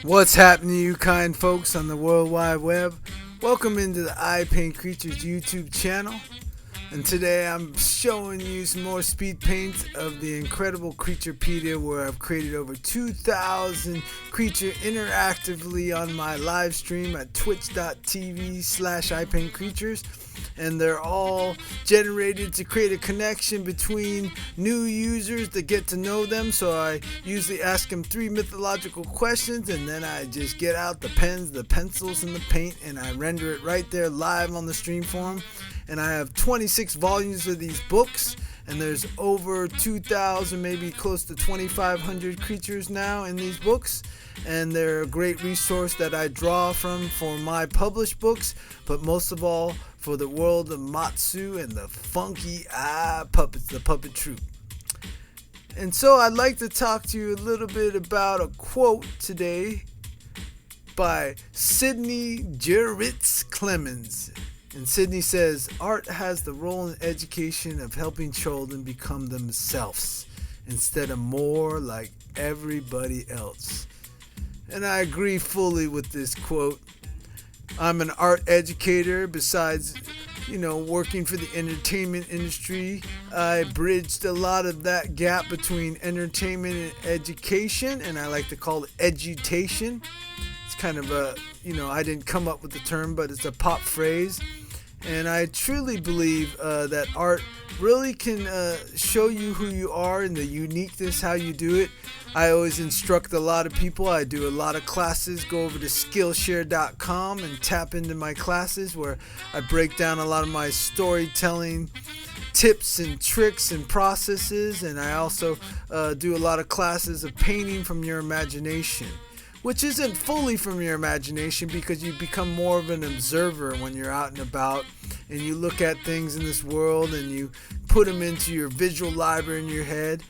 What's happening, you kind folks on the World Wide Web? Welcome into the Ipaintcreatures YouTube channel. And today I'm showing you some more speed paints of the incredible Creaturpedia, where I've created over 2,000 creatures interactively on my live stream at twitch.tv/ipaintcreatures. And they're all generated to create a connection between new users to get to know them. So I usually ask them 3 mythological questions, and then I just get out the pens, the pencils, and the paint, and I render it right there live on the stream for them. And I have 26 volumes of these books, and there's over 2,000, maybe close to 2,500 creatures now in these books. And they're a great resource that I draw from for my published books, but most of all for the world of MATSU and the funky puppets, the puppet troupe. And so I'd like to talk to you a little bit about a quote today by Gurewitz Clemens. And Sydney says, "Art has the role in education of helping children become themselves instead of more like everybody else." And I agree fully with this quote. I'm an art educator. Besides, working for the entertainment industry, I bridged a lot of that gap between entertainment and education, and I like to call it edutation. It's kind of I didn't come up with the term, but it's a pop phrase. And I truly believe that art really can show you who you are and the uniqueness, how you do it. I always instruct a lot of people. I do a lot of classes. Go over to Skillshare.com and tap into my classes, where I break down a lot of my storytelling tips and tricks and processes. And I also do a lot of classes of painting from your imagination, which isn't fully from your imagination, because you become more of an observer when you're out and about, and you look at things in this world and you put them into your visual library in your head.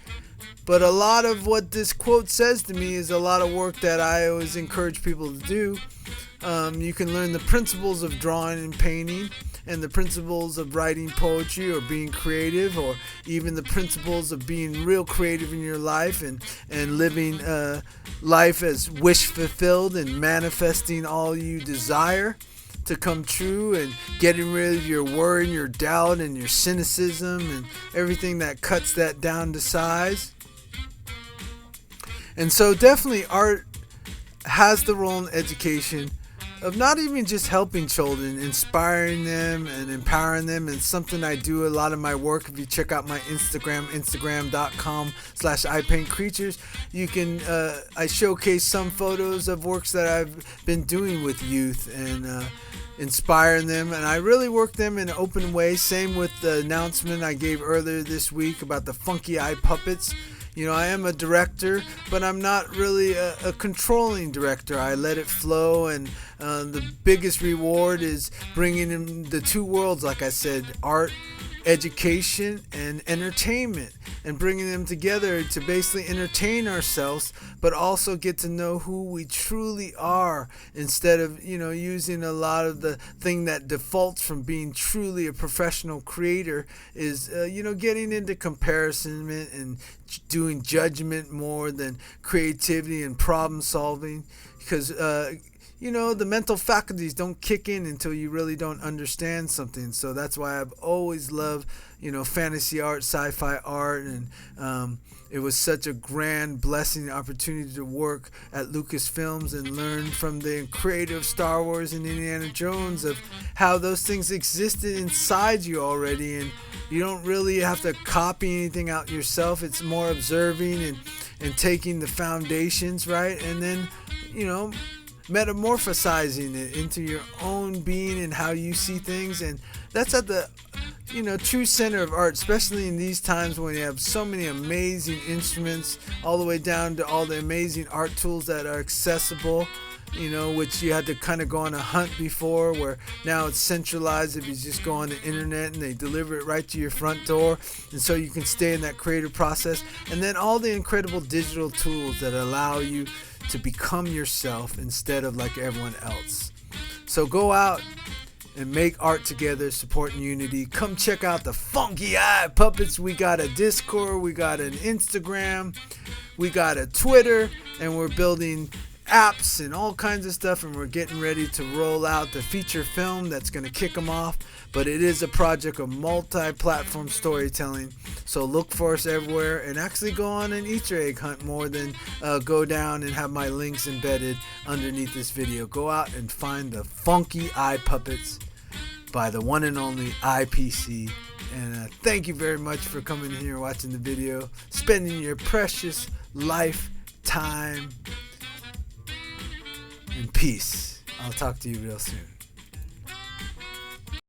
But a lot of what this quote says to me is a lot of work that I always encourage people to do. You can learn the principles of drawing and painting, and the principles of writing poetry or being creative, or even the principles of being real creative in your life and living life as wish fulfilled and manifesting all you desire to come true, and getting rid of your worry and your doubt and your cynicism and everything that cuts that down to size. And so definitely art has the role in education of not even just helping children, inspiring them and empowering them. And something I do a lot of my work. If you check out my instagram.com/ipaintcreatures, you can I showcase some photos of works that I've been doing with youth and inspiring them, and I really work them in an open way. Same with the announcement I gave earlier this week about the funky eye puppets. I am a director, but I'm not really a controlling director. I let it flow, and the biggest reward is bringing in the two worlds, like I said, art, education, and entertainment, and bringing them together to basically entertain ourselves, but also get to know who we truly are, instead of using a lot of the thing that defaults from being truly a professional creator is getting into comparison and doing judgment more than creativity and problem solving, because the mental faculties don't kick in until you really don't understand something. So that's why I've always loved, fantasy art, sci-fi art, and it was such a grand blessing, opportunity to work at Lucasfilms and learn from the creator of Star Wars and Indiana Jones of how those things existed inside you already, and you don't really have to copy anything out yourself. It's more observing and taking the foundations, right, and then metamorphosizing it into your own being and how you see things. And that's at the true center of art, especially in these times when you have so many amazing instruments, all the way down to all the amazing art tools that are accessible, which you had to kind of go on a hunt before, where now it's centralized. If you just go on the internet and they deliver it right to your front door, and so you can stay in that creative process. And then all the incredible digital tools that allow you to become yourself instead of like everyone else. So go out and make art together, supporting unity. Come check out the funky eye puppets. We got a Discord, we got an Instagram, we got a Twitter, and we're building apps and all kinds of stuff, and we're getting ready to roll out the feature film that's going to kick them off. But it is a project of multi-platform storytelling, so look for us everywhere, and actually go on an Easter egg hunt more than go down and have my links embedded underneath this video. Go out and find the funky eye puppets by the one and only IPC. And thank you very much for coming here, watching the video, spending your precious lifetime in peace. I'll talk to you real soon.